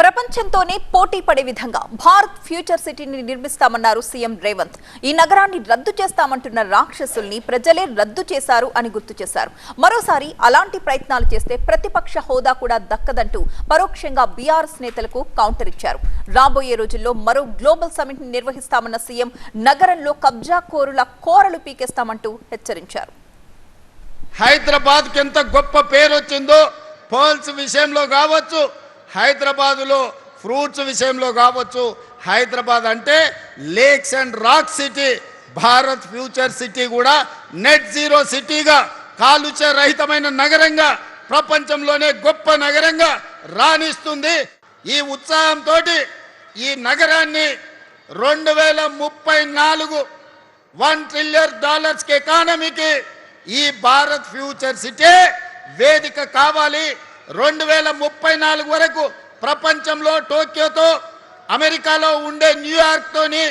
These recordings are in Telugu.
ప్రపంచంతోనే పోటీ పడే విధంగా భారత్ ఫ్యూచర్ సిటీని నిర్మిస్తామన్నారు సీఎం రేవంత్. ఈ నగరాన్ని రద్దు చేస్తామంటున్న రాక్షసుల్ని ప్రజలే రద్దు చేశారు అని గుర్తు చేశారు. మరోసారి అలాంటి ప్రయత్నాలు చేస్తే ప్రతిపక్ష హోదా కూడా దక్కదంటూ పరోక్షంగా బీఆర్ఎస్ నేతలకు కౌంటర్ ఇచ్చారు. రాబోయే రోజుల్లో మరో గ్లోబల్ సమిట్ ని నిర్వహిస్తామన్న సీఎం నగరంలో కబ్జా కోరుల కోరలు పీకేస్తామంటూ హెచ్చరించారు. హైదరాబాద్ కి ఎంత గొప్ప పేరు వచ్చిందో పోల్స్ విషయంలో కావచ్చు, హైదరాబాదులో ఫ్రూట్స్ విషయంలో కావచ్చు, హైదరాబాద్ అంటే lakes and rock city. Bharat future city కూడా నెట్ జీరో సిటీగా, కాలుష్య రహితమైన నగరంగా, ప్రపంచంలోనే గొప్ప నగరంగా రాణిస్తుంది. ఈ ఉత్సాహంతో ఈ నగరాన్ని 2034 $1 ట్రిలియన్ ఎకానమీకి ఈ భారత్ ఫ్యూచర్ సిటీ వేదిక కావాలి. 2034 వరకు ప్రపంచంలో టోక్యోతో, అమెరికాలో ఉండే న్యూయార్క్ తోని,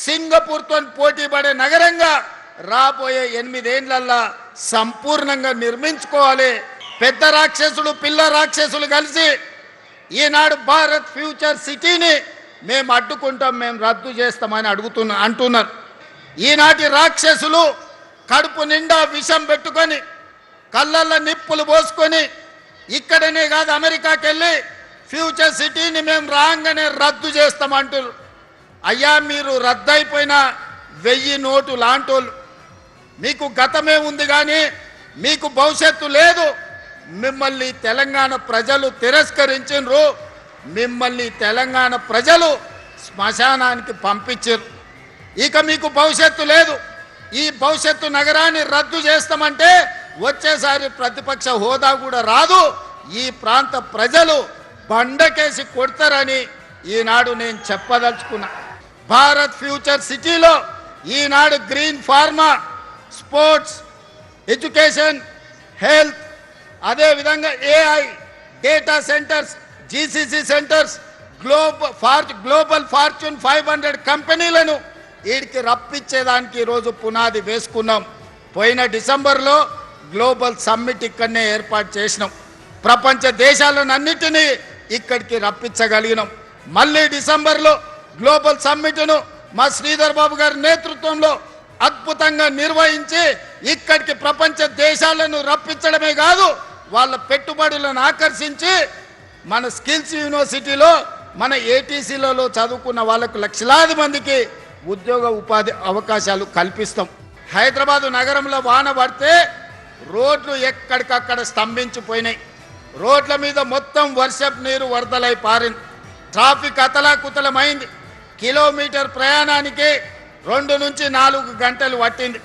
సింగపూర్ తో పోటీ పడే నగరంగా రాబోయే 8 ఏళ్లలో సంపూర్ణంగా నిర్మించుకోవాలి. పెద్ద రాక్షసులు పిల్ల రాక్షసులు కలిసి ఈనాడు భారత్ ఫ్యూచర్ సిటీని మేము అడ్డుకుంటాం, మేము రద్దు చేస్తామని అంటున్నారు. ఈనాటి రాక్షసులు కడుపు నిండా విషం పెట్టుకొని, కళ్ళల్లో నిప్పులు పోసుకొని, ఇక్కడనే కాదు అమెరికాకి వెళ్ళి ఫ్యూచర్ సిటీని మేము రాగానే రద్దు చేస్తామంటారు. అయ్యా, మీరు రద్దయిపోయిన 1000 నోటు లాంటోళ్ళు. మీకు గతమే ఉంది కానీ మీకు భవిష్యత్తు లేదు. మిమ్మల్ని తెలంగాణ ప్రజలు తిరస్కరించారు. మిమ్మల్ని తెలంగాణ ప్రజలు శ్మశానానికి పంపించారు. ఇక మీకు భవిష్యత్తు లేదు. ఈ భవిష్యత్తు నగరాన్ని రద్దు చేస్తామంటే వచ్చేసారి ప్రతిపక్ష హోదా కూడా రాదు. ఈ ప్రాంత ప్రజలు బండకేసి కొడతారని ఈనాడు నేను చెప్పదలుచుకున్నా. భారత్ ఫ్యూచర్ సిటీలో ఈనాడు green pharma, sports, education, health, అదేవిధంగా AI, data centres, GCC centres, global Fortune 500 కంపెనీలను వీడికి రప్పించేదానికి ఈరోజు పునాది వేసుకున్నాం. పోయిన డిసెంబర్లో గ్లోబల్ సమ్మిట్ ఇక్కడనే ఏర్పాటు చేసినాం. ప్రపంచ దేశాలన్నిటినీ ఇక్కడికి రప్పించగలిగినాం. మళ్ళీ డిసెంబర్లో గ్లోబల్ సమ్మిట్ను మా శ్రీధర్ బాబు గారి నేతృత్వంలో అద్భుతంగా నిర్వహించి ఇక్కడికి ప్రపంచ దేశాలను రప్పించడమే కాదు, వాళ్ళ పెట్టుబడులను ఆకర్షించి మన స్కిల్స్ యూనివర్సిటీలో, మన ఏటీసీలలో చదువుకున్న వాళ్ళకు లక్షలాది మందికి ఉద్యోగ ఉపాధి అవకాశాలు కల్పిస్తాం. హైదరాబాదు నగరంలో వాన పడితే రోడ్లు ఎక్కడికక్కడ స్తంభించిపోయినాయి. రోడ్ల మీద మొత్తం వర్షపు నీరు వరదలై పారింది. ట్రాఫిక్ అతలాకుతలమైంది. కిలోమీటర్ ప్రయాణానికి 2 నుంచి 4 గంటలు పట్టింది.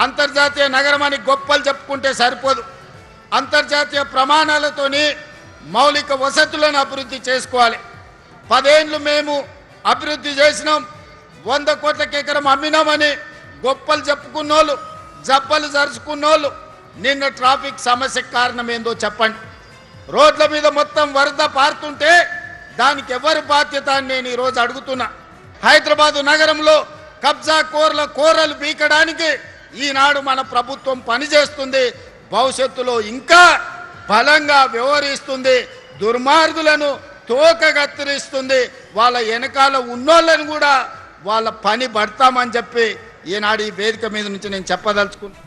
అంతర్జాతీయ నగరం అని గొప్పలు చెప్పుకుంటే సరిపోదు. అంతర్జాతీయ ప్రమాణాలతోని మౌలిక వసతులను అభివృద్ధి చేసుకోవాలి. 10 ఏళ్ళు మేము అభివృద్ధి చేసినాం, 100 కోట్లకి ఎకరం అమ్మినామని గొప్పలు చెప్పుకున్నోళ్ళు, జబ్బలు జరుచుకున్నోళ్ళు నిన్న ట్రాఫిక్ సమస్యకు కారణం ఏందో చెప్పండి. రోడ్ల మీద మొత్తం వరద పారుతుంటే దానికి ఎవరి బాధ్యత అని నేను ఈరోజు అడుగుతున్నా. హైదరాబాదు నగరంలో కబ్జా కోరలు బీకడానికి ఈనాడు మన ప్రభుత్వం పనిచేస్తుంది. భవిష్యత్తులో ఇంకా బలంగా వ్యవహరిస్తుంది. దుర్మార్గులను తోకగత్తిరిస్తుంది. వాళ్ళ వెనకాల ఉన్నోళ్ళని కూడా వాళ్ళ పని పడతామని చెప్పి ఈనాడు ఈ వేదిక మీద నుంచి నేను చెప్పదలుచుకున్నాను.